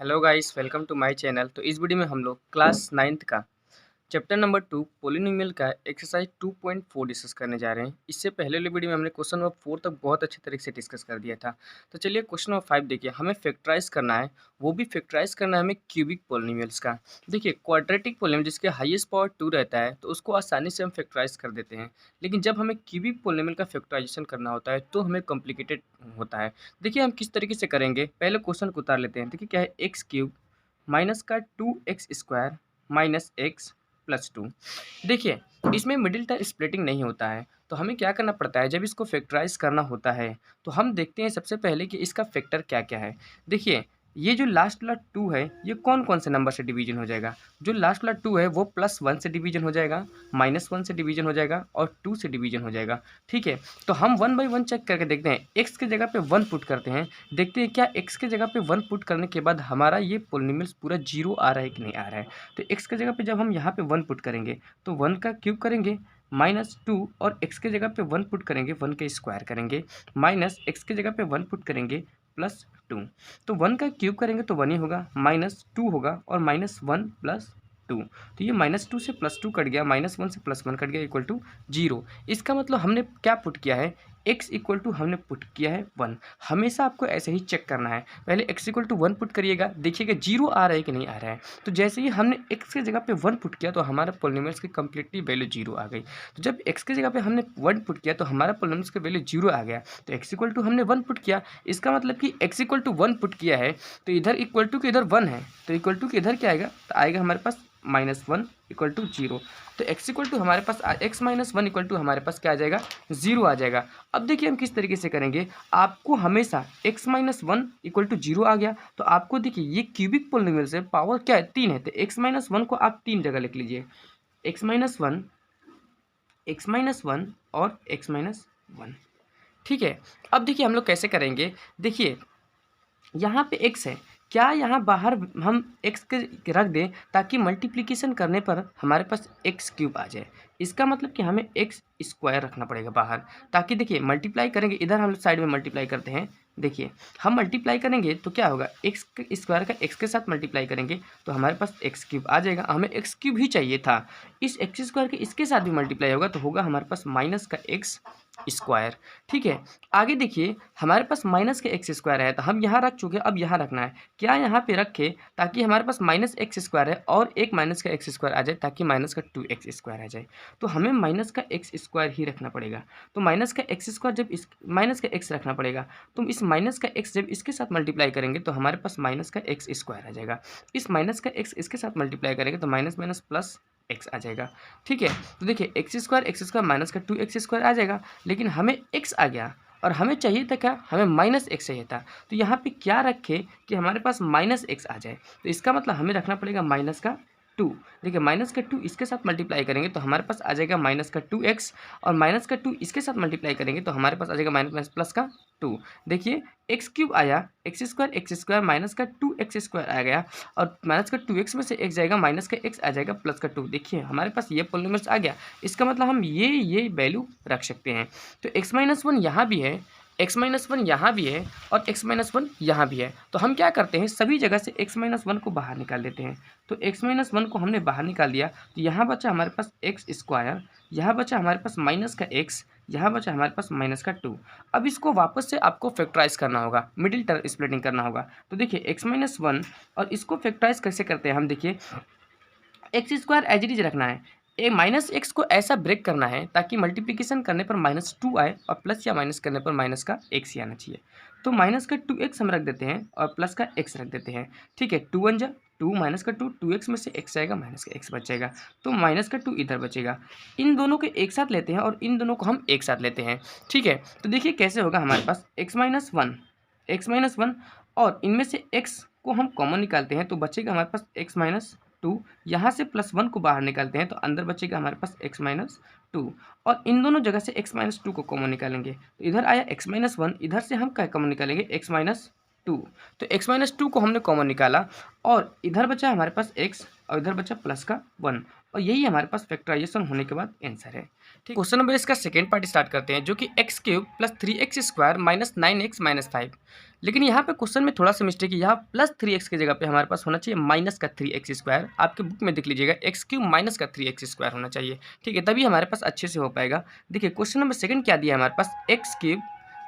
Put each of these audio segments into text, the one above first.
Hello guys, welcome to my channel. तो इस video में हम लोग क्लास 9th का चैप्टर नंबर 2 पोलिनोमियल का एक्सरसाइज 2.4 डिस्कस करने जा रहे हैं। इससे पहले वाले वीडियो में हमने क्वेश्चन नंबर 4 तक बहुत अच्छे तरीके से डिस्कस कर दिया था। तो चलिए क्वेश्चन नंबर 5 देखिए, हमें फैक्टराइज करना है, वो भी फैक्टराइज करना है हमें क्यूबिक पोलिनोमियल्स का। देखिए क्वाड्रेटिक पोलिनोमियल जिसके हाईएस्ट पावर 2 रहता है तो उसको आसानी से हम फैक्टराइज कर देते हैं, लेकिन जब हमें क्यूबिक पोलिनोमियल का फैक्टराइजेशन करना होता है तो हमें कॉम्प्लिकेटेड होता है। देखिए हम किस तरीके से करेंगे, पहले क्वेश्चन को उतार लेते हैं। देखिए क्या है, एक्स क्यूब माइनस का 2x square minus x plus 2। देखिए इसमें मिडिल टर्म स्प्लिटिंग नहीं होता है, तो हमें क्या करना पड़ता है, जब इसको फैक्टराइज करना होता है तो हम देखते हैं सबसे पहले कि इसका फैक्टर क्या क्या है। देखिए ये जो लास्ट वाला 2 है ये कौन कौन से नंबर से डिवीजन हो जाएगा। जो लास्ट वाला 2 है वो +1 से डिवीजन हो जाएगा, -1 से डिवीजन हो जाएगा और 2 से डिवीजन हो जाएगा। ठीक है, तो हम 1 बाई 1 चेक करके देखते हैं। एक्स की जगह पे 1 पुट करते हैं, देखते हैं क्या एक्स की जगह पे 1 पुट करने के बाद हमारा ये पोलिनोमियल पूरा 0 आ रहा है कि नहीं आ रहा है। तो एक्स की जगह पे जब हम यहाँ पे 1 पुट करेंगे तो 1 का क्यूब करेंगे -2, और एक्स की जगह पे 1 पुट करेंगे 1 का स्क्वायर करेंगे, माइनस एक्स की जगह पे 1 पुट करेंगे +2। तो 1 का क्यूब करेंगे तो 1 ही होगा, -2 होगा और -1 + 2। तो ये -2 से +2 कट गया, -1 से +1 कट गया इक्वल टू 0। इसका मतलब हमने क्या पुट किया है, x इक्वल टू हमने पुट किया है 1। हमेशा आपको ऐसे ही चेक करना है, पहले x इक्वल टू 1 पुट करिएगा, देखिएगा 0 आ रहा है कि नहीं आ रहा है। तो जैसे ही हमने x की जगह पे 1 पुट किया तो हमारा पोलिनोमियल्स की कंप्लीटली वैल्यू 0 आ गई। तो जब x की जगह पे हमने 1 पुट किया तो हमारा पोलिनोमियल्स की वैल्यू 0 आ गया। तो x इक्वल टू हमने 1 पुट किया, इसका मतलब कि x इक्वल टू 1 पुट किया है तो इधर इक्वल टू के इधर 1 है, तो इक्वल टू के इधर क्या आएगा, तो आएगा हमारे पास -1 इक्वल टू 0। तो x इक्वल टू हमारे पास x माइनस 1 इक्वल टू हमारे पास क्या आ जाएगा, 0 आ जाएगा। अब देखिए हम किस तरीके से करेंगे, आपको हमेशा x माइनस 1 इक्वल टू 0 आ गया तो आपको देखिए ये क्यूबिक पोलिनोमियल से पावर क्या है, 3 है, तो x माइनस 1 को आप 3 जगह लिख लीजिए, x माइनस 1, x माइनस 1 और x माइनस 1। ठीक है, अब देखिए हम लोग कैसे करेंगे। देखिए यहाँ पे x है, क्या यहाँ बाहर हम x के रख दें ताकि मल्टीप्लिकेशन करने पर हमारे पास x क्यूब आ जाए। इसका मतलब कि हमें x स्क्वायर रखना पड़ेगा बाहर, ताकि देखिए मल्टीप्लाई करेंगे, इधर हम साइड में मल्टीप्लाई करते हैं। देखिए हम मल्टीप्लाई करेंगे तो क्या होगा, एक्स स्क्वायर का x के साथ मल्टीप्लाई करेंगे तो हमारे पास x क्यूब आ जाएगा। हमें x क्यूब ही चाहिए था, इस एक्स स्क्वायर के इसके साथ भी मल्टीप्लाई होगा तो होगा हमारे पास माइनस का x स्क्वायर। ठीक है, आगे देखिए हमारे पास माइनस के एक्स स्क्वायर है तो हम यहाँ रख चुके हैं, अब यहाँ रखना है, क्या यहाँ पे रखे ताकि हमारे पास माइनस एक्स स्क्वायर है और एक माइनस का एक्स स्क्वायर आ जाए ताकि माइनस का 2x स्क्वायर आ जाए। तो हमें माइनस का एक्स स्क्वायर ही रखना पड़ेगा। तो माइनस का एक्स स्क्वायर जब इस माइनस का एक्स रखना पड़ेगा तो इस माइनस का एक्स जब इसके साथ मल्टीप्लाई करेंगे तो हमारे पास माइनस का एक्स स्क्वायर आ जाएगा। इस माइनस का एक्स इसके साथ मल्टीप्लाई करेंगे तो माइनस माइनस प्लस एक्स आ जाएगा। ठीक है, तो देखिए एक्स स्क्वायर माइनस का 2x स्क्वायर आ जाएगा, लेकिन हमें x आ गया और हमें चाहिए था क्या, हमें माइनस एक्स चाहिए था। तो यहाँ पे क्या रखे कि हमारे पास माइनस एक्स आ जाए, तो इसका मतलब हमें रखना पड़ेगा माइनस का 2। देखिए माइनस का 2 इसके साथ मल्टीप्लाई करेंगे तो हमारे पास आ जाएगा माइनस का 2x, और माइनस का 2 इसके साथ मल्टीप्लाई करेंगे तो हमारे पास आ जाएगा माइनस प्लस का 2। देखिए एक्स क्यूब आया, एक्स स्क्वायर माइनस का 2x स्क्वायर आ गया, और माइनस का 2x में से x जाएगा, माइनस का x आ जाएगा प्लस का 2। देखिए हमारे पास ये पोलिनोमियल्स आ गया, इसका मतलब हम ये वैल्यू रख सकते हैं। तो x माइनस 1 यहाँ भी है, x माइनस 1 यहाँ भी है और x माइनस 1 यहाँ भी है। तो हम क्या करते हैं, सभी जगह से x माइनस 1 को बाहर निकाल देते हैं। तो x माइनस 1 को हमने बाहर निकाल दिया तो यहाँ बचा हमारे पास एक्स स्क्वायर, यहाँ बचा हमारे पास माइनस का x, यहाँ बचा हमारे पास माइनस का 2। अब इसको वापस से आपको फैक्टराइज करना होगा, मिडिल टर्म स्प्लिटिंग करना होगा। तो देखिए x माइनस 1 और इसको फैक्टराइज कैसे करते हैं हम, देखिए x square as it is रखना है, ए माइनस एक्स को ऐसा ब्रेक करना है ताकि मल्टीप्लिकेशन करने पर -2 आए और प्लस या माइनस करने पर माइनस का x ही आना चाहिए। तो माइनस का 2x हम रख देते हैं और प्लस का x रख देते हैं। ठीक है, 2 1 जा 2, माइनस का 2, 2x में से x आएगा, माइनस का x बच जाएगा, तो माइनस का 2 इधर बचेगा। इन दोनों को एक साथ लेते हैं और इन दोनों को हम एक साथ लेते हैं। ठीक है, तो देखिए कैसे होगा, हमारे पास x माइनस 1 और इनमें से x को हम कॉमन निकालते हैं तो बचेगा हमारे पास x माइनस 2, यहाँ से +1 को बाहर निकालते हैं तो अंदर बचेगा हमारे पास x माइनस 2, और इन दोनों जगह से x माइनस 2 को कॉमन निकालेंगे तो इधर आया x माइनस 1, इधर से हम क्या कॉमन निकालेंगे, x माइनस 2। तो x माइनस 2 को हमने कॉमन निकाला और इधर बचा हमारे पास x और इधर बचा प्लस का 1, और यही हमारे पास फैक्टराइजेशन होने के बाद आंसर है। ठीक, क्वेश्चन नंबर इसका सेकेंड पार्ट स्टार्ट करते हैं, जो कि x cube plus 3x square minus 9x minus 5। लेकिन यहाँ पे क्वेश्चन में थोड़ा सा मिस्टेक है, यहाँ प्लस 3x की जगह पे हमारे पास होना चाहिए माइनस का 3x स्क्वायर। आपके बुक में देख लीजिएगा एक्स क्यूब माइनस का 3x स्क्वायर होना चाहिए। ठीक है, तभी हमारे पास अच्छे से हो पाएगा। देखिए क्वेश्चन नंबर सेकेंड क्या दिया है हमारे पास, x cube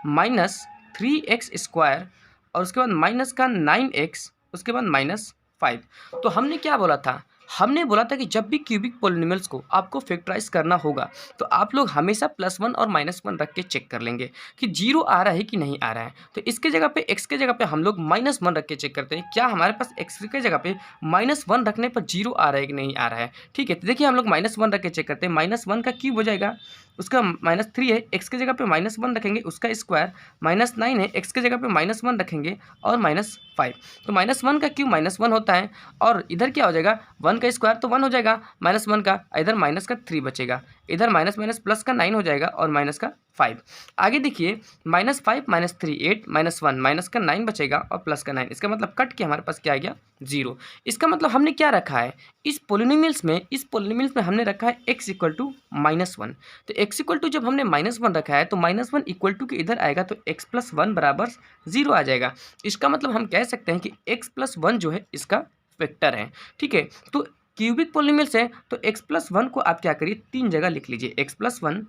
minus 3x square और उसके बाद माइनस का 9x, उसके बाद माइनस 5। तो हमने क्या बोला था, हमने बोला था कि जब भी क्यूबिक पॉलिनोमियल्स को आपको फैक्टराइज करना होगा तो आप लोग हमेशा +1 और -1 रख के चेक कर लेंगे कि जीरो आ रहा है कि नहीं आ रहा है। तो इसके जगह पे x के जगह पे हम लोग -1 रख के चेक करते हैं, क्या हमारे पास x के जगह पे -1 रखने पर जीरो आ रहा है कि नहीं आ रहा है। ठीक है, तो देखिए हम लोग -1 रख के चेक करते हैं, -1 का क्यूब हो जाएगा, उसका -3 है, x के जगह पे -1 रखेंगे उसका स्क्वायर, -9 है, x के जगह पे -1 रखेंगे और -5। तो -1 का क्यूब -1 होता है और इधर क्या हो जाएगा, 1 का स्क्वायर तो 1 हो जाएगा, -1 का, इधर माइनस का 3 बचेगा, इधर माइनस माइनस प्लस का 9 हो जाएगा और माइनस का 5। आगे देखिए -5 -3 8 -1 माइनस का 9 बचेगा और प्लस का 9, इसका मतलब कट के हमारे पास क्या आ गया, 0। इसका मतलब हमने क्या रखा है इस पोलिनोमियल्स में हमने रखा है x इक्वल टू -1। तो x इक्वल टू जब हमने -1 रखा है तो -1 इक्वल टू के इधर आएगा तो x प्लस 1 बराबर 0 आ जाएगा। इसका मतलब हम कह सकते हैं कि x प्लस 1 जो है इसका वेक्टर है। ठीक है, तो क्यूबिक पॉलिनोमियल्स है तो x प्लस 1 को आप क्या करिए, 3 जगह लिख लीजिए, x प्लस 1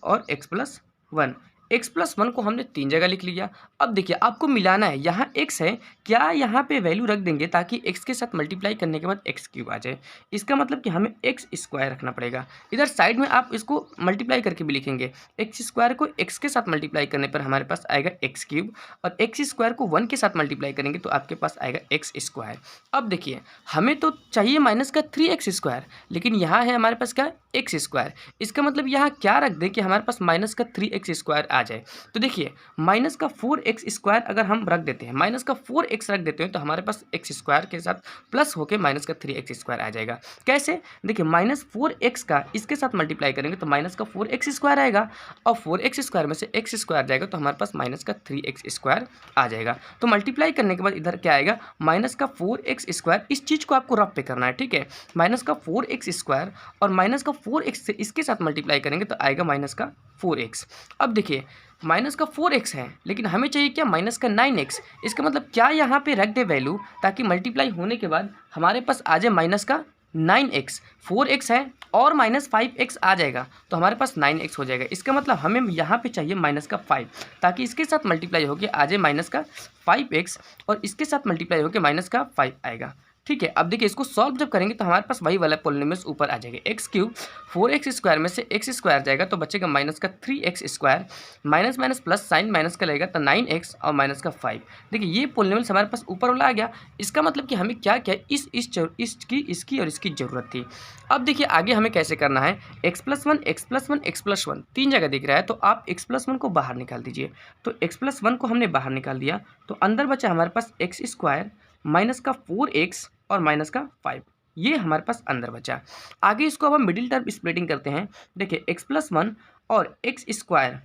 और x प्लस 1। x प्लस 1 को हमने 3 जगह लिख लिया। अब देखिए आपको मिलाना है, यहाँ x है, क्या यहाँ पे वैल्यू रख देंगे ताकि x के साथ मल्टीप्लाई करने के बाद एक्स क्यूब आ जाए। इसका मतलब कि हमें एक्स स्क्वायर रखना पड़ेगा। इधर साइड में आप इसको मल्टीप्लाई करके भी लिखेंगे, एक्स स्क्वायर को x के साथ मल्टीप्लाई करने पर हमारे पास आएगा एक्स क्यूब और एक्स स्क्वायर को 1 के साथ मल्टीप्लाई करेंगे तो आपके पास आएगा एक्स स्क्वायर। अब देखिए हमें तो चाहिए माइनस का 3x स्क्वायर, लेकिन यहाँ है हमारे पास क्या, एक्स स्क्वायर। इसका मतलब यहाँ क्या रख दें कि हमारे पास माइनस का 3x स्क्वायर आ जाए। तो देखिए माइनस का 4x स्क्वायर अगर हम रख देते हैं, माइनस का 4x रख देते हैं तो हमारे पास एक्स स्क्वायर के साथ प्लस होकर माइनस का 3x स्क्वायर आ जाएगा। कैसे, देखिए -4x का इसके साथ मल्टीप्लाई करेंगे तो माइनस का 4x स्क्वायर आएगा और 4x स्क्वायर में से x स्क्वायर जाएगा तो हमारे पास माइनस का 3x स्क्वायर आ जाएगा। तो मल्टीप्लाई करने के बाद इधर क्या आएगा, माइनस का 4x स्क्वायर। इस चीज़ को आपको रफ पे करना है, ठीक है, माइनस का 4x स्क्वायर और माइनस का 4x से इसके साथ मल्टीप्लाई करेंगे तो आएगा माइनस का 4x। अब देखिए माइनस का 4x है लेकिन हमें चाहिए क्या, माइनस का 9x। इसका मतलब क्या यहाँ पे रख दे वैल्यू ताकि मल्टीप्लाई होने के बाद हमारे पास आ जाए माइनस का 9x। 4x है और -5x आ जाएगा तो हमारे पास 9x हो जाएगा। इसका मतलब हमें यहाँ पे चाहिए माइनस का 5 ताकि इसके साथ मल्टीप्लाई होकर आ जाए माइनस का 5x और इसके साथ मल्टीप्लाई होकर माइनस का 5 आएगा। ठीक है, अब देखिए इसको सॉल्व जब करेंगे तो हमारे पास वही वाला पॉलिनोमियल्स ऊपर आ जाएगा, एक्स क्यूब 4x स्क्वायर में से x स्क्वायर जाएगा तो बचेगा माइनस का 3x square, minus minus plus sign minus का लगेगा तो 9x और माइनस का 5। देखिए ये पॉलिनोमियल्स हमारे पास ऊपर वाला आ गया। इसका मतलब कि हमें क्या क्या इसकी और इसकी ज़रूरत थी। अब देखिए आगे हमें कैसे करना है, x plus 1 x plus 1 x plus 1 3 जगह दिख रहा है तो आप x प्लस 1 को बाहर निकाल दीजिए। तो x प्लस 1 को हमने बाहर निकाल दिया तो अंदर बचा हमारे पास x स्क्वायर माइनस का 4x और माइनस का 5, ये हमारे पास अंदर बचा। आगे इसको अब हम मिडिल टर्म स्प्लिटिंग करते हैं। देखिए x प्लस 1 और x स्क्वायर,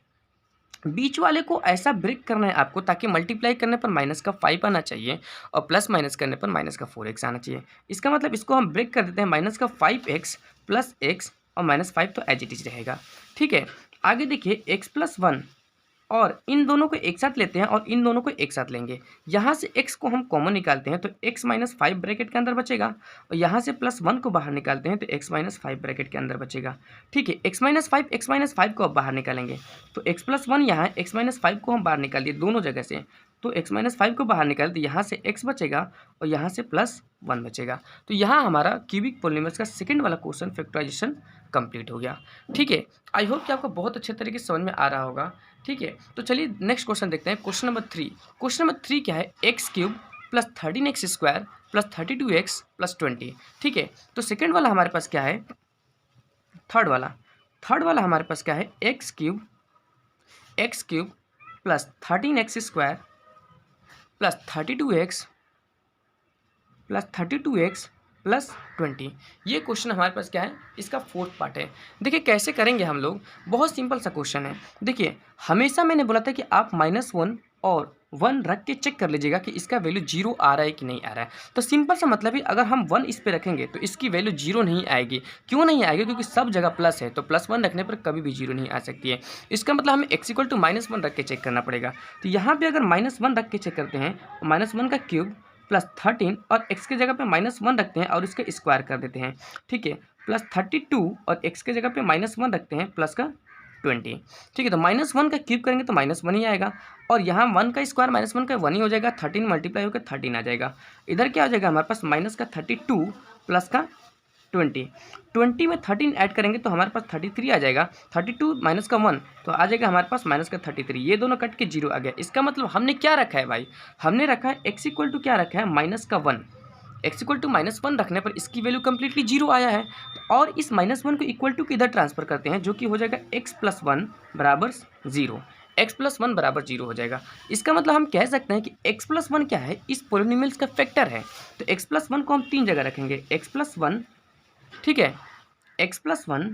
बीच वाले को ऐसा ब्रेक करना है आपको ताकि मल्टीप्लाई करने पर माइनस का 5 आना चाहिए और प्लस माइनस करने पर माइनस का 4x आना चाहिए। इसका मतलब इसको हम ब्रेक कर देते हैं, माइनस का 5x प्लस x और माइनस 5 तो एज इट इज रहेगा। ठीक है, आगे देखिए x प्लस 1 और इन दोनों को एक साथ लेते हैं और इन दोनों को एक साथ लेंगे। यहाँ से x को हम कॉमन निकालते हैं तो x माइनस 5 ब्रैकेट के अंदर बचेगा और यहाँ से प्लस 1 को बाहर निकालते हैं तो x माइनस 5 ब्रैकेट के अंदर बचेगा। ठीक है, x माइनस 5 को अब बाहर निकालेंगे तो x प्लस 1 यहाँ है, x माइनस 5 को हम बाहर निकाल दिए दोनों जगह से तो x माइनस 5 को बाहर निकाल दिए, यहाँ से x बचेगा और यहाँ से प्लस 1 बचेगा। तो यहाँ हमारा क्यूबिक पॉलिनोमियल्स का सेकंड वाला क्वेश्चन फैक्टराइजेशन कंप्लीट हो गया। ठीक है, आई होप कि आपको बहुत अच्छे तरीके से समझ में आ रहा होगा। ठीक है, तो चलिए नेक्स्ट क्वेश्चन देखते हैं, क्वेश्चन नंबर 3। क्वेश्चन नंबर 3 क्या है, x cube plus 13x square plus 32x plus 20। ठीक है, तो सेकेंड वाला हमारे पास क्या है, थर्ड वाला हमारे पास क्या है, x cube plus 13x square plus 32x plus 20। ये क्वेश्चन हमारे पास क्या है, इसका फोर्थ पार्ट है। देखिए कैसे करेंगे हम लोग, बहुत सिंपल सा क्वेश्चन है। देखिए हमेशा मैंने बोला था कि आप -1 और 1 रख के चेक कर लीजिएगा कि इसका वैल्यू 0 आ रहा है कि नहीं आ रहा है। तो सिंपल सा मतलब है, अगर हम 1 इस पे रखेंगे तो इसकी वैल्यू 0 नहीं आएगी। क्यों नहीं आएगी? क्योंकि सब जगह प्लस है, तो +1 रखने पर कभी भी 0 नहीं आ सकती है। इसका मतलब हमें x = -1 रख के चेक करना पड़ेगा। तो यहाँ पे अगर -1 रख के चेक करते हैं, -1 का क्यूब प्लस 13 और x की जगह पे -1 रखते हैं और इसके स्क्वायर कर देते हैं, ठीक है, प्लस 32 और x की जगह पे -1 रखते हैं प्लस का 20, ठीक है। तो -1 का क्यूब करेंगे तो -1 ही आएगा, और यहाँ 1 का स्क्वायर -1 का 1 ही हो जाएगा, 13 मल्टीप्लाई होकर 13 आ जाएगा। इधर क्या हो जाएगा हमारे पास माइनस का 32 प्लस का 20 में 13 ऐड करेंगे तो हमारे पास 33 आ जाएगा। 32 माइनस का 1 तो आ जाएगा हमारे पास माइनस का 33, ये दोनों कट के 0 आ गया। इसका मतलब हमने क्या रखा है भाई, हमने रखा है x = क्या रखा है, -1। x = -1 रखने पर इसकी वैल्यू कंप्लीटली 0 आया है। और इस -1 को इक्वल टू किधर ट्रांसफर करते हैं, जो कि हो जाएगा x + 1 बराबर 0। x + 1 बराबर 0 हो जाएगा। इसका मतलब हम कह सकते हैं कि x + 1 क्या है, इस पोलिनोमियल्स का फैक्टर है। तो x + 1 को हम 3 जगह रखेंगे, x + 1, ठीक है, x + 1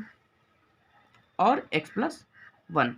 और x + 1।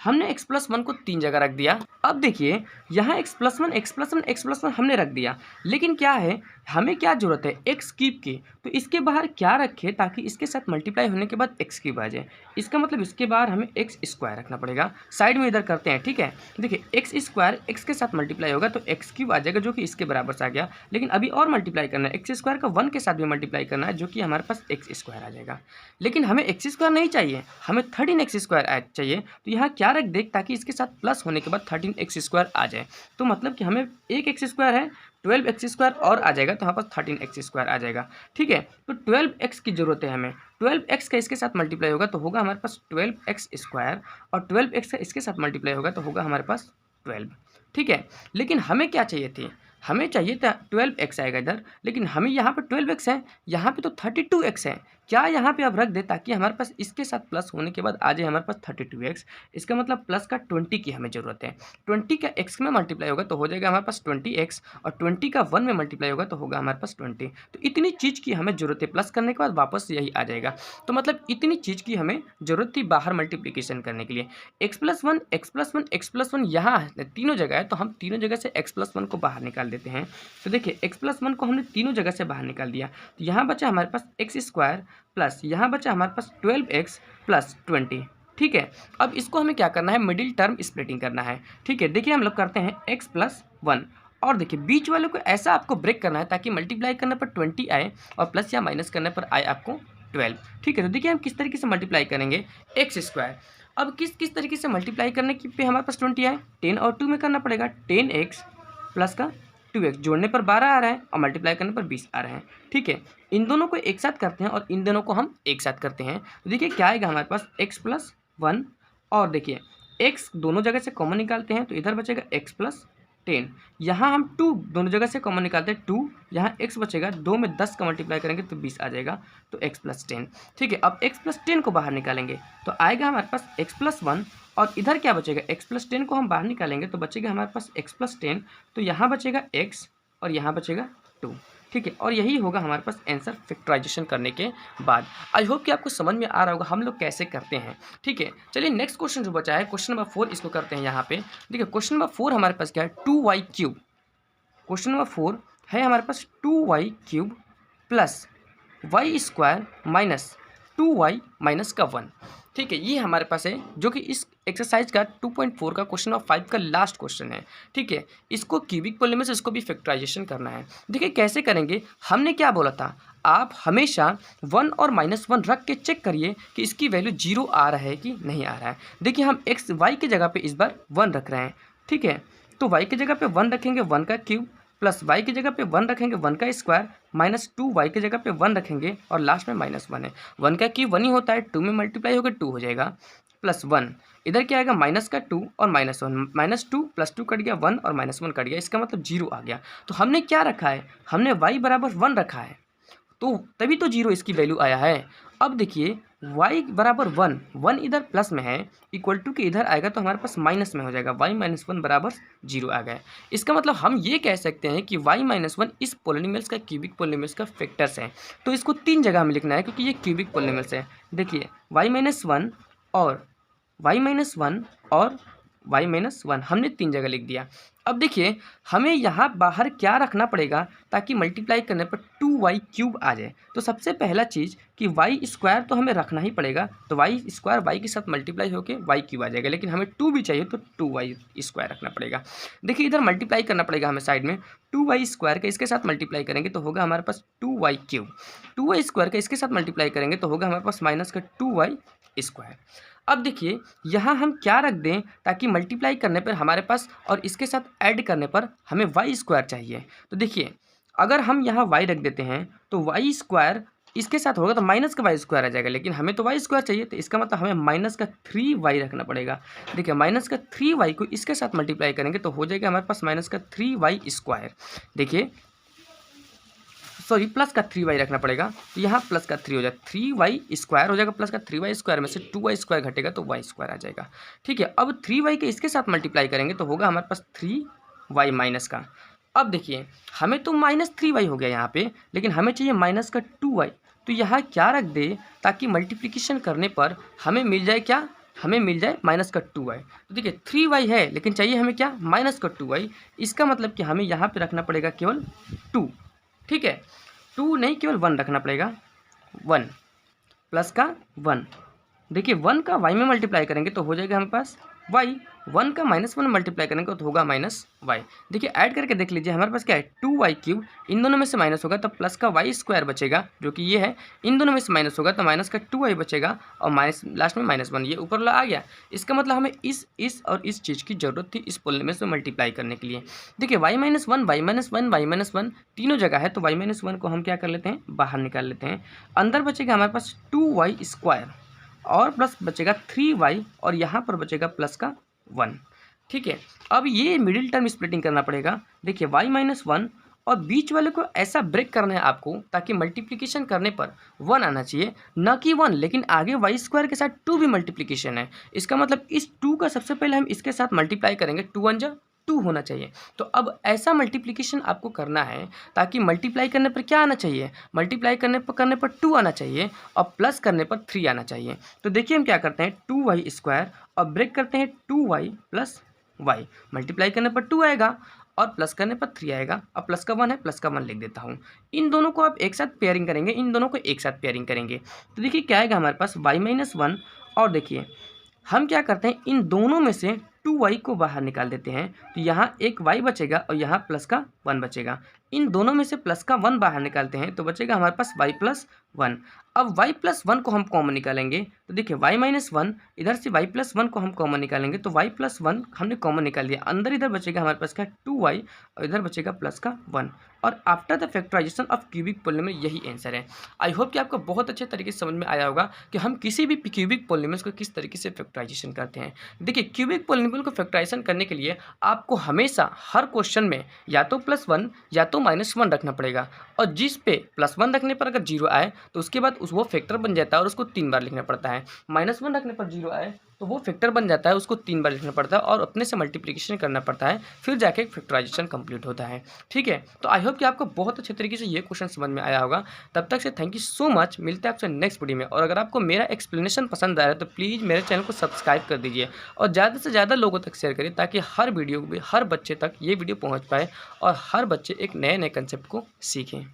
हमने x + 1 को 3 जगह रख दिया। अब देखिए यहाँ x + 1 x + 1 x + 1 हमने रख दिया, लेकिन क्या है, हमें क्या जरूरत है x क्यूब की। तो इसके बाहर क्या रखें ताकि इसके साथ मल्टीप्लाई होने के बाद x क्यूब आ जाए। इसका मतलब इसके बाहर हमें x स्क्वायर रखना पड़ेगा। साइड में इधर करते हैं, ठीक है। देखिए x स्क्वायर x के साथ मल्टीप्लाई होगा तो x क्यूब आ जाएगा, जो कि इसके बराबर से आ गया। लेकिन अभी और मल्टीप्लाई करना है, x स्क्वायर का 1 के साथ भी मल्टीप्लाई करना है, जो कि हमारे पास x स्क्वायर आ जाएगा। लेकिन हमें x स्क्वायर नहीं चाहिए, हमें 13x स्क्वायर चाहिए। तो यहाँ क्या रख दें ताकि इसके साथ प्लस होने के बाद 13x स्क्वायर आ जाए। तो मतलब कि हमें एक x स्क्वायर है, 12x स्क्वायर और आ जाएगा, तो हमारे पास 13x स्क्वायर आ जाएगा, ठीक है। तो 12x की जरूरत है हमें, 12x का इसके साथ मल्टीप्लाई होगा तो होगा हमारे पास 12x स्क्वायर, और 12x का इसके साथ मल्टीप्लाई होगा तो होगा हमारे पास 12, ठीक है। लेकिन हमें क्या चाहिए थी, हमें चाहिए था 12x आएगा इधर, लेकिन हमें यहाँ पे 12x है, यहाँ पे तो 32x है। क्या यहाँ पे अब रख दे ताकि हमारे पास इसके साथ प्लस होने के बाद आ जाए हमारे पास 32x। इसका मतलब प्लस का 20 की हमें ज़रूरत है। 20 का x में मल्टीप्लाई होगा तो हो जाएगा हमारे पास 20x, और 20 का 1 में मल्टीप्लाई होगा तो होगा हमारे पास 20। तो इतनी चीज़ की हमें ज़रूरत है, प्लस करने के बाद वापस यही आ जाएगा। तो मतलब इतनी चीज़ की हमें ज़रूरत थी बाहर मल्टीप्लीकेशन करने के लिए। x + 1 x + 1 x + 1 यहाँ तीनों जगह है, तो हम तीनों जगह से x + 1 को बाहर निकाल देते हैं। तो देखिए x + 1 को हमने तीनों जगह से बाहर निकाल दिया, तो यहाँ बचा हमारे पास x स्क्वायर प्लस यहाँ बचा हमारे पास 12x प्लस 20, ठीक है। अब इसको हमें क्या करना है, मिडिल टर्म स्प्लिटिंग करना है, ठीक है। देखिए हम लोग करते हैं x + 1, और देखिए बीच वाले को ऐसा आपको ब्रेक करना है ताकि मल्टीप्लाई करने पर 20 आए और प्लस या माइनस करने पर आए आपको 12, ठीक है। तो देखिए हम किस तरीके से मल्टीप्लाई करेंगे, x स्क्वायर। अब किस तरीके से मल्टीप्लाई करने की पे हमारे पास 20 आए, 10 और 2 में करना पड़ेगा, 10x प्लस का 2x, जोड़ने पर 12 आ रहा है और मल्टीप्लाई करने पर 20 आ रहे हैं, ठीक है। इन दोनों को एक साथ करते हैं और इन दोनों को हम एक साथ करते हैं, तो देखिए क्या आएगा हमारे पास x + 1, और देखिए x दोनों जगह से कॉमन निकालते हैं तो इधर बचेगा x + 10, यहाँ हम 2 दोनों जगह से कॉमन निकालते हैं 2, यहाँ x बचेगा, 2 में 10 का मल्टीप्लाई करेंगे तो 20 आ जाएगा, तो x + 10, ठीक है। अब x + 10 को बाहर निकालेंगे तो आएगा हमारे पास x + 1, और इधर क्या बचेगा, x + 10 को हम बाहर निकालेंगे तो बचेगा हमारे पास x + 10, तो यहाँ बचेगा x और यहाँ बचेगा 2, ठीक है। और यही होगा हमारे पास आंसर फैक्टराइजेशन करने के बाद। आई होप कि आपको समझ में आ रहा होगा हम लोग कैसे करते हैं, ठीक है। चलिए नेक्स्ट क्वेश्चन जो बचा है, क्वेश्चन नंबर 4, इसको करते हैं यहाँ पे। देखिए क्वेश्चन नंबर 4 हमारे पास क्या है, 2y3। क्वेश्चन नंबर 4 है हमारे पास 2y3 plus y² minus 2y minus का 1, ठीक है। ये हमारे पास है, जो कि इस एक्सरसाइज का 2.4 का क्वेश्चन नंबर 5 का लास्ट क्वेश्चन है, ठीक है। इसको क्यूबिक पॉलीमर से इसको भी फैक्टराइजेशन करना है। देखिए कैसे करेंगे, हमने क्या बोला था, आप हमेशा 1 और -1 रख के चेक करिए कि इसकी वैल्यू 0 आ रहा है कि नहीं आ रहा है। देखिए हम y की जगह पे इस बार 1 रख रहे हैं, ठीक है। तो y की जगह पे 1 रखेंगे 1 का क्यूब, प्लस y की जगह पे 1 रखेंगे 1 का स्क्वायर, माइनस 2y की जगह पे 1 रखेंगे और लास्ट में -1 है। 1 का क्यूब 1 ही होता है, 2 में मल्टीप्लाई होकर 2 हो जाएगा, प्लस 1 इधर क्या आएगा माइनस का 2 और -1, -2 + 2 कट गया 1 और -1 कट गया, इसका मतलब 0 आ गया। तो हमने क्या रखा है, हमने y = 1 रखा है, तो तभी तो 0 इसकी वैल्यू आया है। अब देखिए y = 1 इधर प्लस में है, इक्वल टू के इधर आएगा तो हमारे पास माइनस में हो जाएगा, y - 1 = 0 आ गया। इसका मतलब हम ये कह सकते हैं कि y - 1 इस पोलिनोमियल्स का क्यूबिक पोलिनोमियल्स का फैक्टर्स है। तो इसको 3 जगह में लिखना है क्योंकि ये क्यूबिक पोलिनोमियल्स है। देखिए y - 1 और y - 1 और y - 1 हमने 3 जगह लिख दिया। अब देखिए हमें यहाँ बाहर क्या रखना पड़ेगा ताकि मल्टीप्लाई करने पर 2y³ आ जाए। तो सबसे पहला चीज़ कि y² तो हमें रखना ही पड़ेगा, तो y² y के साथ मल्टीप्लाई होकर y³ आ जाएगा, लेकिन हमें 2 भी चाहिए तो 2y² रखना पड़ेगा। देखिए इधर मल्टीप्लाई करना पड़ेगा हमें साइड में, 2y² का इसके साथ मल्टीप्लाई करेंगे तो होगा हमारे पास 2y³, 2y² का इसके साथ मल्टीप्लाई करेंगे तो होगा हमारे पास माइनस का 2y²। अब देखिए यहाँ हम क्या रख दें ताकि मल्टीप्लाई करने पर हमारे पास और इसके साथ ऐड करने पर हमें y² चाहिए। तो देखिए अगर हम यहाँ y रख देते हैं तो y² इसके साथ होगा तो माइनस का y² आ जाएगा, लेकिन हमें तो y² चाहिए, तो इसका मतलब हमें माइनस का 3y रखना पड़ेगा। देखिए माइनस का 3y को इसके साथ मल्टीप्लाई करेंगे तो हो जाएगा हमारे पास माइनस का 3y²। देखिए सॉरी प्लस का 3y रखना पड़ेगा, तो यहाँ प्लस का 3 हो जाएगा, 3y² हो जाएगा, प्लस का 3y² में से 2y² घटेगा तो y² आ जाएगा। ठीक है, अब 3y के इसके साथ मल्टीप्लाई करेंगे तो होगा हमारे पास 3y माइनस का। अब देखिए हमें तो माइनस 3y हो गया यहाँ पे, लेकिन हमें चाहिए माइनस का 2y, तो यहाँ क्या रख दे ताकि मल्टीप्लिकेशन करने पर हमें मिल जाए क्या, हमें मिल जाए माइनस का 2y। तो देखिए 3y है लेकिन चाहिए हमें क्या, माइनस का 2y। इसका मतलब कि हमें यहाँ पे रखना पड़ेगा केवल 2। ठीक है, 2 नहीं केवल 1 रखना पड़ेगा, 1 प्लस का 1। देखिए 1 का y में मल्टीप्लाई करेंगे तो हो जाएगा हमारे पास y, 1 का -1 मल्टीप्लाई करेंगे तो होगा -y। देखिए ऐड करके देख लीजिए हमारे पास क्या है 2y³, इन दोनों में से माइनस होगा तो प्लस का y² बचेगा जो कि ये है, इन दोनों में से माइनस होगा तो माइनस का 2y बचेगा और माइनस लास्ट में -1, ये ऊपर वाला आ गया। इसका मतलब हमें इस और इस चीज़ की ज़रूरत थी इस पॉलिनोमियल से मल्टीप्लाई करने के लिए। देखिए y-1 y-1 तीनों जगह है, तो y-1 को हम क्या कर लेते हैं, बाहर निकाल लेते हैं। अंदर बचेगा हमारे पास 2y² और प्लस बचेगा 3y और यहाँ पर बचेगा प्लस का 1। ठीक है, अब ये मिडिल टर्म स्प्लिटिंग करना पड़ेगा। देखिए y-1 और बीच वाले को ऐसा ब्रेक करना है आपको ताकि मल्टीप्लिकेशन करने पर 1 आना चाहिए, न कि 1, लेकिन आगे y² के साथ 2 भी मल्टीप्लिकेशन है। इसका मतलब इस 2 का सबसे पहले हम इसके साथ मल्टीप्लाई करेंगे, 2 1 जा 2 होना चाहिए। तो अब ऐसा मल्टीप्लिकेशन आपको करना है ताकि मल्टीप्लाई करने पर क्या आना चाहिए, मल्टीप्लाई करने पर 2 आना चाहिए और प्लस करने पर 3 आना चाहिए। तो देखिए हम क्या करते हैं 2y² और ब्रेक करते हैं 2y प्लस y। मल्टीप्लाई करने पर 2 आएगा और प्लस करने पर 3 आएगा, और प्लस का 1 है, प्लस का 1 लिख देता हूँ। इन दोनों को आप एक साथ पेयरिंग करेंगे, इन दोनों को एक साथ पेयरिंग करेंगे तो देखिए क्या आएगा हमारे पास y-1। और देखिए हम क्या करते हैं इन दोनों में से 2y को बाहर निकाल देते हैं, तो यहाँ एक y बचेगा और यहाँ प्लस का 1 बचेगा। इन दोनों में से प्लस का 1 बाहर निकालते हैं तो बचेगा हमारे पास y+1। अब y+1 को हम कॉमन निकालेंगे, तो देखिए y-1 इधर से y+1 को हम कॉमन निकालेंगे तो y+1 हमने कॉमन निकाल दिया, अंदर इधर बचेगा हमारे पास क्या 2y और इधर बचेगा प्लस का 1। और after the factorization of cubic polynomial यही आंसर है। आई होप कि आपको बहुत अच्छे तरीके से समझ में आया होगा कि हम किसी भी क्यूबिक पॉलिनोमियल्स को किस तरीके से फैक्टराइजेशन करते हैं। देखिए क्यूबिक पॉलिनोमियल को फैक्टराइजेशन करने के लिए आपको हमेशा हर क्वेश्चन में या तो +1 या तो -1 रखना पड़ेगा, और जिस पे +1 रखने पर अगर 0 आए तो उसके बाद वो फैक्टर बन जाता है और उसको 3 बार लिखना पड़ता है। -1 रखने पर 0 आए तो वो फैक्टर बन जाता है, उसको 3 बार लिखना पड़ता है और अपने से मल्टीप्लिकेशन करना पड़ता है, फिर जाके फैक्टराइजेशन कंप्लीट होता है। ठीक है, तो आई होप कि आपको बहुत अच्छे तरीके से ये क्वेश्चन समझ में आया होगा। तब तक से थैंक यू सो मच, मिलते हैं आपसे नेक्स्ट वीडियो में। और अगर आपको मेरा एक्सप्लेनेशन पसंद आया तो प्लीज़ मेरे चैनल को सब्सक्राइब कर दीजिए और ज़्यादा से ज़्यादा लोगों तक शेयर करिए ताकि हर वीडियो हर बच्चे तक ये वीडियो पहुँच पाए और हर बच्चे एक नए कंसेप्ट को सीखें।